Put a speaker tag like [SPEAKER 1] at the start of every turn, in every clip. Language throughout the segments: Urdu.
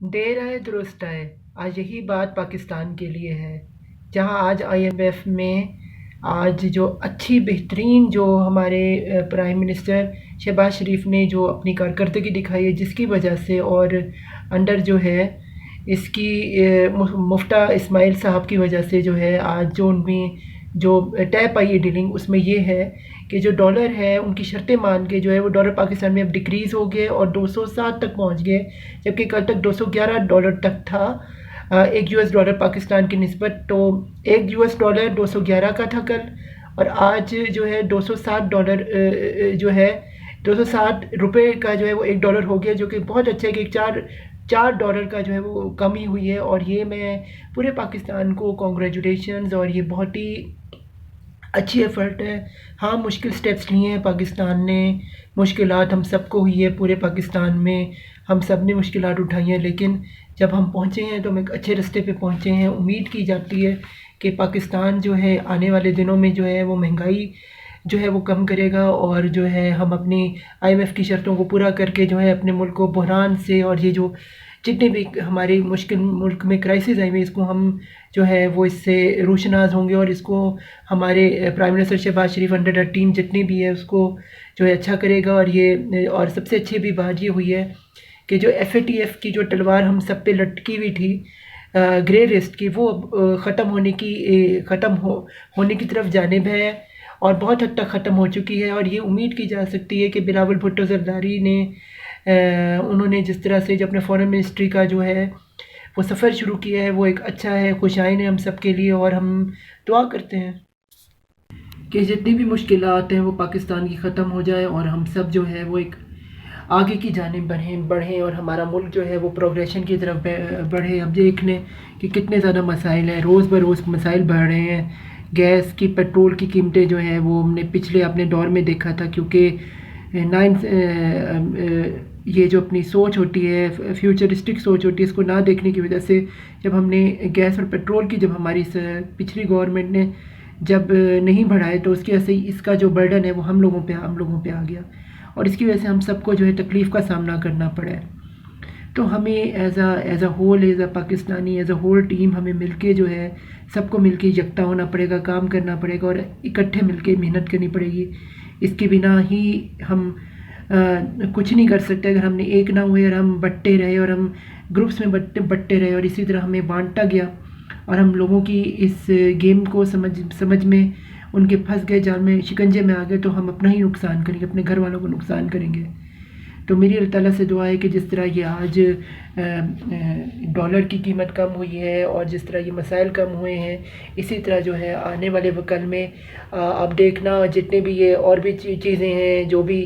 [SPEAKER 1] دیر آئے درست آئے، آج یہی بات پاکستان کے لیے ہے، جہاں آج آئی ایم ایف میں آج جو اچھی بہترین جو ہمارے پرائم منسٹر شہباز شریف نے جو اپنی کارکردگی دکھائی ہے، جس کی وجہ سے اور انڈر جو ہے اس کی مفتہ اسماعیل صاحب کی وجہ سے جو ہے آج جو ان میں جو طے پائی ہے ڈیلنگ، اس میں یہ ہے کہ جو ڈالر ہے ان کی شرطیں مان کے جو ہے وہ ڈالر پاکستان میں اب ڈکریز ہو گئے اور 207 تک پہنچ گئے، جبکہ کل تک 211 ڈالر تک تھا ایک یو ایس ڈالر پاکستان کی نسبت۔ تو ایک یو ایس ڈالر 211 کا تھا کل، اور آج جو ہے 207 ڈالر جو ہے 207 روپے کا جو ہے وہ ایک ڈالر ہو گیا، جو کہ بہت اچھا ہے کہ چار ڈالر کا جو ہے وہ کمی ہوئی ہے، اور یہ میں پورے پاکستان کو کانگریچولیشنز، اور یہ بہت ہی اچھی ایفرٹ ہے۔ ہاں، مشکل سٹیپس لیے ہیں پاکستان نے، مشکلات ہم سب کو ہوئی ہے، پورے پاکستان میں ہم سب نے مشکلات اٹھائی ہیں، لیکن جب ہم پہنچے ہیں تو ہم ایک اچھے رستے پہ پہنچے ہیں۔ امید کی جاتی ہے کہ پاکستان جو ہے آنے والے دنوں میں جو ہے وہ مہنگائی جو ہے وہ کم کرے گا، اور جو ہے ہم اپنی آئی ایم ایف کی شرطوں کو پورا کر کے جو ہے اپنے ملک کو بحران سے، اور یہ جو جتنے بھی ہمارے مشکل ملک میں کرائسس آئی ہوئی، اس کو ہم جو ہے وہ اس سے روشناس ہوں گے، اور اس کو ہمارے پرائم منسٹر شہباز شریف انڈر ٹیم جتنی بھی ہے اس کو جو ہے اچھا کرے گا۔ اور سب سے اچھی بھی بات یہ ہوئی ہے کہ جو ایف اے ٹی ایف کی جو تلوار ہم سب پہ لٹکی ہوئی تھی گرے لسٹ کی، وہ اب ختم ہونے کی طرف جانب ہے، اور بہت حد تک ختم ہو چکی ہے، اور یہ امید کی جا سکتی ہے کہ بلاول بھٹو زرداری نے انہوں نے جس طرح سے جو اپنے فارن منسٹری کا جو ہے وہ سفر شروع کیا ہے وہ ایک اچھا ہے، خوشائن ہے ہم سب کے لیے، اور ہم دعا کرتے ہیں کہ جتنی بھی مشکلات ہیں وہ پاکستان کی ختم ہو جائے، اور ہم سب جو ہے وہ ایک آگے کی جانب بڑھیں، اور ہمارا ملک جو ہے وہ پروگریشن کی طرف بڑھے۔ اب دیکھ لیں کہ کتنے زیادہ مسائل ہیں، روز بروز مسائل بڑھ رہے ہیں۔ گیس کی، پیٹرول کی قیمتیں جو ہیں وہ ہم نے پچھلے اپنے دور میں دیکھا تھا، کیونکہ یہ جو اپنی سوچ ہوتی ہے، فیوچرسٹک سوچ ہوتی ہے، اس کو نہ دیکھنے کی وجہ سے جب ہم نے گیس اور پیٹرول کی جب ہماری پچھلی گورنمنٹ نے جب نہیں بڑھائے، تو اس کی وجہ سے اس کا جو برڈن ہے وہ ہم لوگوں پہ آ گیا، اور اس کی وجہ سے ہم سب کو جو ہے تکلیف کا سامنا کرنا پڑا ہے۔ تو ہمیں as a whole, as a Pakistani, as a whole team, ہمیں مل کے جو ہے سب کو مل کے یکجا ہونا پڑے گا، کام کرنا پڑے گا، اور اکٹھے مل کے محنت کرنی پڑے گی۔ اس کے بنا ہی ہم کچھ نہیں کر سکتے۔ اگر ہم نے ایک نہ ہوئے اور ہم بٹتے رہے، اور ہم گروپس میں بٹتے رہے، اور اسی طرح ہمیں بانٹا گیا، اور ہم لوگوں کی اس گیم کو سمجھ میں ان کے پھنس گئے، جال میں، شکنجے میں آ گئے، تو ہم اپنا ہی نقصان کریں گے، اپنے گھر والوں کو نقصان کریں گے۔ تو میری اللہ تعالیٰ سے دعا ہے کہ جس طرح یہ آج ڈالر کی قیمت کم ہوئی ہے، اور جس طرح یہ مسائل کم ہوئے ہیں، اسی طرح جو ہے آنے والے وقت میں اب دیکھنا جتنے بھی یہ اور بھی چیزیں ہیں، جو بھی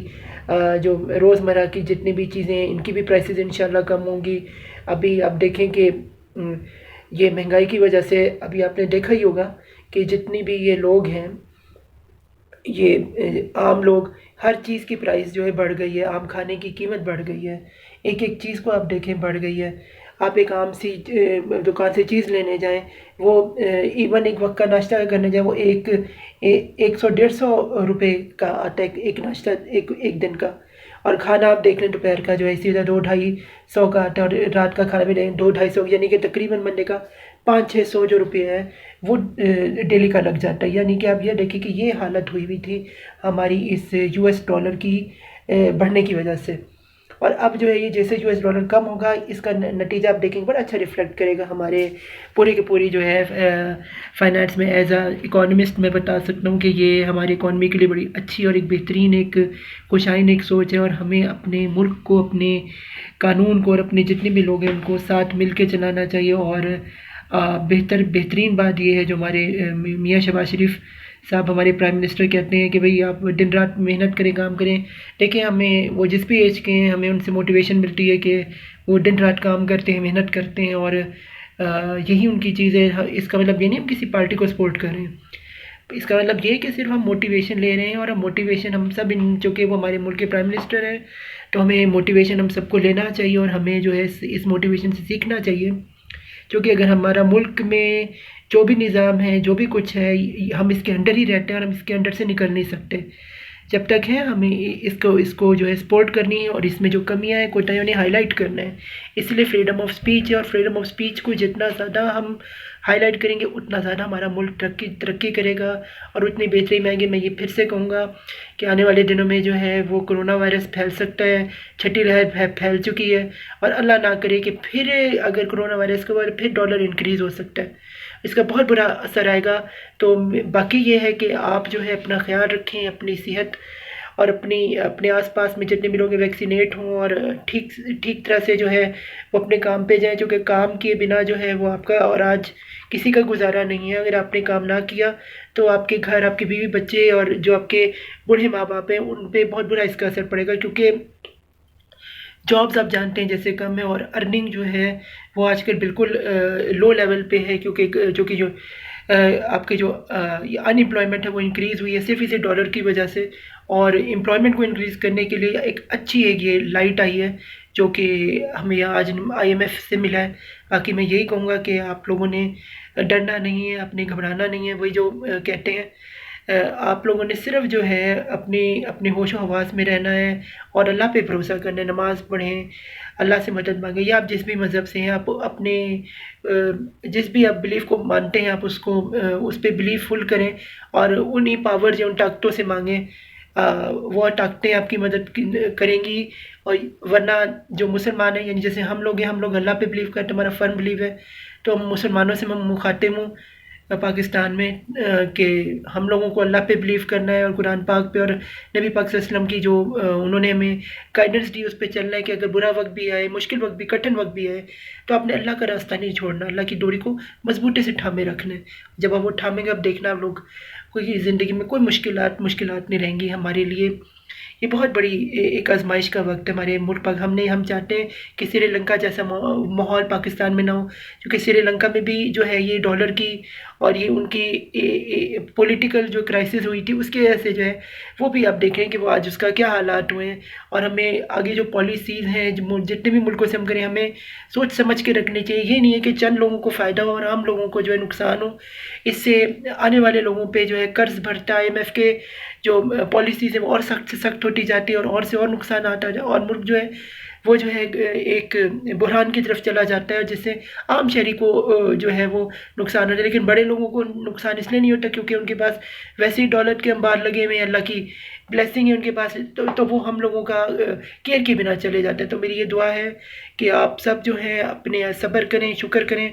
[SPEAKER 1] جو روزمرہ کی جتنی بھی چیزیں ہیں، ان کی بھی پرائسز انشاءاللہ کم ہوں گی۔ اب دیکھیں کہ یہ مہنگائی کی وجہ سے ابھی آپ نے دیکھا ہی ہوگا کہ جتنی بھی یہ لوگ ہیں، یہ عام لوگ، ہر چیز کی پرائس جو ہے بڑھ گئی ہے، عام کھانے کی قیمت بڑھ گئی ہے، ایک ایک چیز کو آپ دیکھیں بڑھ گئی ہے۔ آپ ایک عام سی دکان سے چیز لینے جائیں، وہ ایون ایک وقت کا ناشتہ کرنے جائیں، وہ 100-150 روپے کا آتا ہے ایک ناشتہ ایک دن کا، اور کھانا آپ دیکھ لیں دوپہر کا جو ہے اسی طرح 200-250 کا آتا ہے، اور رات کا کھانا بھی لیں 200-250، یعنی کہ تقریباً بندے کا 500-600 جو روپے ہے وہ ڈیلی کا لگ جاتا ہے۔ یعنی کہ آپ یہ دیکھیں کہ یہ حالت ہوئی تھی ہماری اس یو ایس ڈالر کی بڑھنے کی وجہ سے، اور اب جو ہے یہ جیسے یو ایس ڈالر کم ہوگا، اس کا نتیجہ آپ دیکھیں بڑا اچھا ریفلیکٹ کرے گا ہمارے پوری کی پوری جو ہے فائنانس میں۔ ایز اے اکانومسٹ میں بتا سکتا ہوں کہ یہ ہماری اکانومی کے لیے بڑی اچھی اور ایک بہترین ایک خوشائن ایک سوچ ہے، اور ہمیں اپنے ملک کو، اپنے قانون کو، اور اپنے جتنے بھی لوگ ہیں ان کو ساتھ مل کے چلانا چاہیے۔ اور بہترین بات یہ ہے جو ہمارے میاں شہباز شریف صاحب ہمارے پرائم منسٹر کہتے ہیں کہ بھئی آپ دن رات محنت کریں، کام کریں۔ دیکھیں ہمیں وہ جس بھی ایج کے ہیں، ہمیں ان سے موٹیویشن ملتی ہے کہ وہ دن رات کام کرتے ہیں، محنت کرتے ہیں، اور یہی ان کی چیز ہے۔ اس کا مطلب یہ نہیں ہم کسی پارٹی کو سپورٹ کر رہے ہیں، اس کا مطلب یہ ہے کہ صرف ہم موٹیویشن لے رہے ہیں، اور ہم موٹیویشن ہم سب، چونکہ وہ ہمارے ملک کے پرائم منسٹر ہیں، تو ہمیں موٹیویشن ہم سب کو لینا چاہیے، اور ہمیں جو ہے اس موٹیویشن سے سیکھنا چاہیے، کیونکہ اگر ہمارا ملک میں جو بھی نظام ہے، جو بھی کچھ ہے، ہم اس کے انڈر ہی رہتے ہیں، اور ہم اس کے انڈر سے نکل نہیں سکتے۔ جب تک ہے ہمیں اس کو جو ہے سپورٹ کرنی ہے، اور اس میں جو کمیاں ہیں کوتاہیوں نے ہائی لائٹ کرنا ہے. اس لیے فریڈم آف سپیچ ہے، اور فریڈم آف سپیچ کو جتنا زیادہ ہم ہائی لائٹ کریں گے اتنا زیادہ ہمارا ملک ترقی کرے گا، اور اتنی بہتری میں آئیں گے. میں یہ پھر سے کہوں گا کہ آنے والے دنوں میں جو ہے وہ کرونا وائرس پھیل سکتا ہے، چھٹی لہر پھیل چکی ہے، اور اللہ نہ کرے کہ پھر اگر کرونا وائرس کے بعد پھر ڈالر انکریز ہو سکتا ہے، اس کا بہت برا اثر آئے گا. تو باقی یہ ہے کہ آپ جو ہے اپنا خیال رکھیں، اپنی صحت اور اپنے آس پاس میں جتنے بھی لوگ ویکسینیٹ ہوں، اور ٹھیک طرح سے جو ہے وہ اپنے کام پہ جائیں، کیونکہ کام کیے بنا جو ہے وہ آپ کا اور آج کسی کا گزارا نہیں ہے. اگر آپ نے کام نہ کیا تو آپ کے گھر، آپ کے بیوی بچے اور جو آپ کے بوڑھے ماں باپ ہیں ان پہ بہت برا اس کا اثر پڑے گا، کیونکہ جابز آپ جانتے ہیں جیسے کم ہے، اور ارننگ جو ہے وہ آج کل بالکل لو لیول پہ ہے، کیونکہ جو آپ کے جو ان امپلائمنٹ ہے وہ انکریز ہوئی ہے صرف اسی ڈالر کی وجہ سے. اور امپلائمنٹ کو انکریز کرنے کے لیے ایک اچھی ایک یہ لائٹ آئی ہے جو کہ ہمیں آج IMF سے ملا ہے. باقی میں یہی کہوں گا کہ آپ لوگوں نے ڈرنا نہیں ہے، اپنے گھبرانا نہیں ہے. وہی جو کہتے ہیں آپ لوگوں نے صرف جو ہے اپنے ہوش و حواس میں رہنا ہے، اور اللہ پہ بھروسہ کرنا ہے، نماز پڑھیں، اللہ سے مدد مانگیں. یا آپ جس بھی مذہب سے ہیں، آپ اپنے جس بھی آپ بلیف کو مانتے ہیں آپ اس پہ بلیف فل کریں، اور انہی پاور جو ان طاقتوں سے مانگیں. وہ طاقتیں آپ کی مدد کریں گی. اور ورنہ جو مسلمان ہیں، یعنی جیسے ہم لوگ ہیں، ہم لوگ اللہ پہ بلیو کرتے ہیں، ہمارا فرم بلیو ہے. تو ہم مسلمانوں سے مخاطب ہوں پاکستان میں کہ ہم لوگوں کو اللہ پہ بلیو کرنا ہے، اور قرآن پاک پہ، اور نبی پاک صلی اللہ علیہ وسلم کی جو انہوں نے ہمیں گائیڈنس دی اس پہ چلنا ہے کہ اگر برا وقت بھی آئے، مشکل وقت بھی، کٹھن وقت بھی آئے، تو آپ نے اللہ کا راستہ نہیں چھوڑنا، اللہ کی ڈوری کو مضبوطی سے تھامے رکھنا ہے. جب آپ وہ تھامیں گے، اب دیکھنا آپ لوگ کوئی زندگی میں کوئی مشکلات نہیں رہیں گی ہمارے لیے. یہ بہت بڑی ایک آزمائش کا وقت ہے ہمارے ملک پر. ہم چاہتے ہیں کہ سری لنکا جیسا ماحول پاکستان میں نہ ہو، کیونکہ سری لنکا میں بھی جو ہے یہ ڈالر کی اور یہ ان کی پولیٹیکل جو کرائسس ہوئی تھی اس کی وجہ سے جو ہے وہ بھی آپ دیکھیں کہ وہ آج اس کا کیا حالات ہوئے ہیں. اور ہمیں آگے جو پالیسیز ہیں جتنے بھی ملکوں سے ہم کریں، ہمیں سوچ سمجھ کے رکھنی چاہیے. یہ نہیں ہے کہ چند لوگوں کو فائدہ ہو اور عام لوگوں کو جو ہے نقصان ہو. اس سے آنے والے لوگوں پہ جو ہے قرض بھرتا IMF کے جو پالیسیز ہیں وہ اور سخت سے سخت ہوتی جاتی ہے، اور سے اور نقصان آتا ہے، اور ملک جو ہے وہ جو ہے ایک بحران کی طرف چلا جاتا ہے، جس سے عام شہری کو جو ہے وہ نقصان ہوتا ہے. لیکن بڑے لوگوں کو نقصان اس لیے نہیں ہوتا کیونکہ ان کے پاس ویسے ہی دولت کے انبار لگے ہوئے ہیں، اللہ کی بلیسنگ ہے ان کے پاس، تو وہ ہم لوگوں کا کیئر کے بنا چلے جاتے ہیں. تو میری یہ دعا ہے کہ آپ سب جو ہیں اپنے صبر کریں، شکر کریں،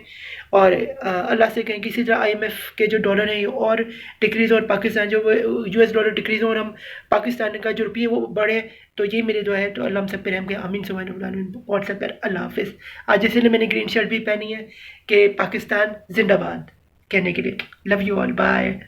[SPEAKER 1] اور اللہ سے کہیں کسی طرح IMF کے جو ڈالر ہیں یہ اور ڈکریز، اور پاکستان جو US ڈالر ڈکریز ہوں، اور ہم پاکستان کا جو روپیہ وہ بڑھے. تو یہ میری دعا ہے. تو اللہ ہم سب پہ رحم کرے، آمین سبحان اللہ. واٹس ایپ پر اللہ حافظ. آج اس لیے میں نے گرین شرٹ بھی پہنی ہے کہ پاکستان زندہ باد کہنے کے لیے. Love you all, bye.